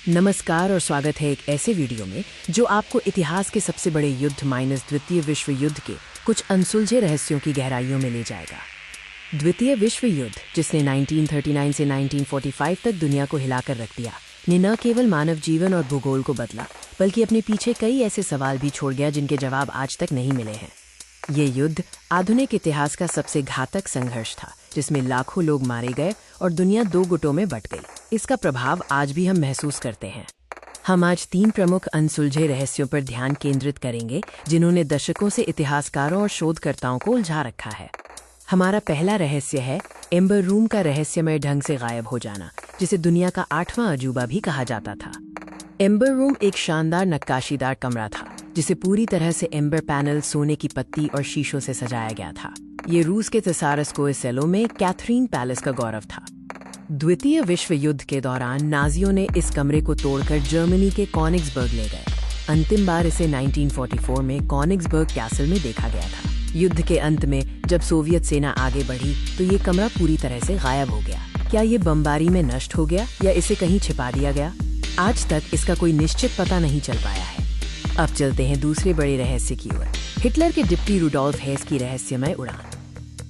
नमस्कार और स्वागत है एक ऐसे वीडियो में जो आपको इतिहास के सबसे बड़े युद्ध माइनस द्वितीय विश्व युद्ध के कुछ अनसुलझे रहस्यों की गहराइयों में ले जाएगा। द्वितीय विश्व युद्ध, जिसने 1939 से 1945 तक दुनिया को हिलाकर रख दिया, ने न केवल मानव जीवन और भूगोल को बदला, बल्कि अपने पीछे कई ऐसे सवाल भी छोड़ गया जिनके जवाब आज तक नहीं मिले हैं। ये युद्ध आधुनिक इतिहास का सबसे घातक संघर्ष था, जिसमें लाखों लोग मारे गए और दुनिया दो गुटों में बंट गई। इसका प्रभाव आज भी हम महसूस करते हैं। हम आज 3 प्रमुख अनसुलझे रहस्यों पर ध्यान केंद्रित करेंगे, जिन्होंने दशकों से इतिहासकारों और शोधकर्ताओं को उलझा रखा है। हमारा पहला रहस्य है एम्बर रूम का रहस्यमय ढंग से गायब हो जाना, जिसे दुनिया का 8वां अजूबा भी कहा जाता था। एम्बर रूम एक शानदार नक्काशीदार कमरा था, जिसे पूरी तरह से एम्बर पैनल, सोने की पत्ती और शीशों से सजाया गया था। ये रूस के थेसारस्कोएसेलो में कैथरीन पैलेस का गौरव था। द्वितीय विश्व युद्ध के दौरान नाजियों ने इस कमरे को तोड़कर जर्मनी के कॉनिग्सबर्ग ले गए। अंतिम बार इसे 1944 में कॉनिग्सबर्ग कैसल में देखा गया था। युद्ध के अंत में जब सोवियत सेना आगे बढ़ी तो ये कमरा पूरी तरह से गायब हो गया। क्या ये बमबारी में नष्ट हो गया या इसे कहीं छिपा दिया गया? आज तक इसका कोई निश्चित पता नहीं चल पाया है। अब चलते हैं दूसरे बड़े रहस्य की ओर, हिटलर के डिप्टी रुडोल्फ हेस की रहस्यमय उड़ान।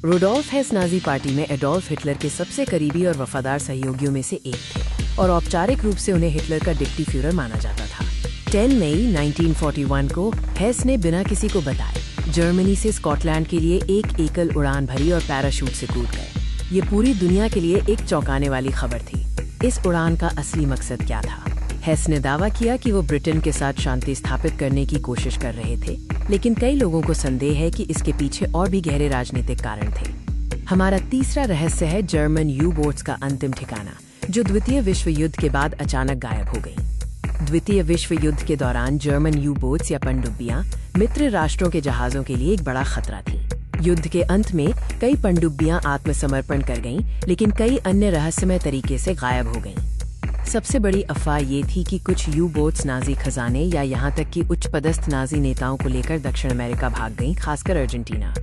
रुडोल्फ हेस नाजी पार्टी में एडोल्फ हिटलर के सबसे करीबी और वफादार सहयोगियों में से एक थे और औपचारिक रूप से उन्हें हिटलर का डिप्टी फ्यूरर माना जाता था। 10 मई 1941 को हेस ने बिना किसी को बताए जर्मनी से स्कॉटलैंड के लिए एक एकल उड़ान भरी और पैराशूट से कूद गए। ये पूरी दुनिया के लिए एक चौंकाने वाली खबर थी। इस उड़ान का असली मकसद क्या था? हेस ने दावा किया कि वो ब्रिटेन के साथ शांति स्थापित करने की कोशिश कर रहे थे, लेकिन कई लोगों को संदेह है कि इसके पीछे और भी गहरे राजनीतिक कारण थे। हमारा तीसरा रहस्य है जर्मन यू बोट्स का अंतिम ठिकाना, जो द्वितीय विश्व युद्ध के बाद अचानक गायब हो गई। द्वितीय विश्व युद्ध के दौरान जर्मन यू बोट्स या पनडुब्बियां मित्र राष्ट्रों के जहाजों के लिए एक बड़ा खतरा थी। युद्ध के अंत में कई पनडुब्बियां आत्मसमर्पण कर गईं, लेकिन कई अन्य रहस्यमय तरीके से गायब हो गईं। सबसे बड़ी अफवाह ये थी कि कुछ यू बोट्स नाजी खजाने या यहाँ तक कि उच्च पदस्थ नाजी नेताओं को लेकर दक्षिण अमेरिका भाग गईं, खासकर अर्जेंटीना।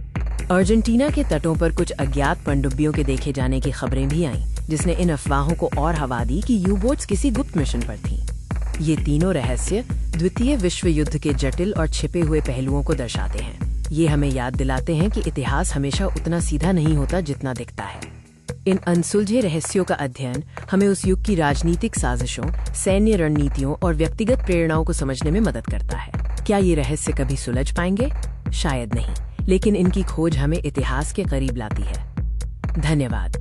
अर्जेंटीना के तटों पर कुछ अज्ञात पनडुब्बियों के देखे जाने की खबरें भी आईं, जिसने इन अफवाहों को और हवा दी कि यू बोट्स किसी गुप्त मिशन पर थीं। ये तीनों रहस्य द्वितीय विश्व युद्ध के जटिल और छिपे हुए पहलुओं को दर्शाते हैं। ये हमें याद दिलाते हैं कि इतिहास हमेशा उतना सीधा नहीं होता जितना दिखता है। इन अनसुलझे रहस्यों का अध्ययन हमें उस युग की राजनीतिक साजिशों, सैन्य रणनीतियों और व्यक्तिगत प्रेरणाओं को समझने में मदद करता है। क्या ये रहस्य कभी सुलझ पाएंगे? शायद नहीं, लेकिन इनकी खोज हमें इतिहास के करीब लाती है। धन्यवाद।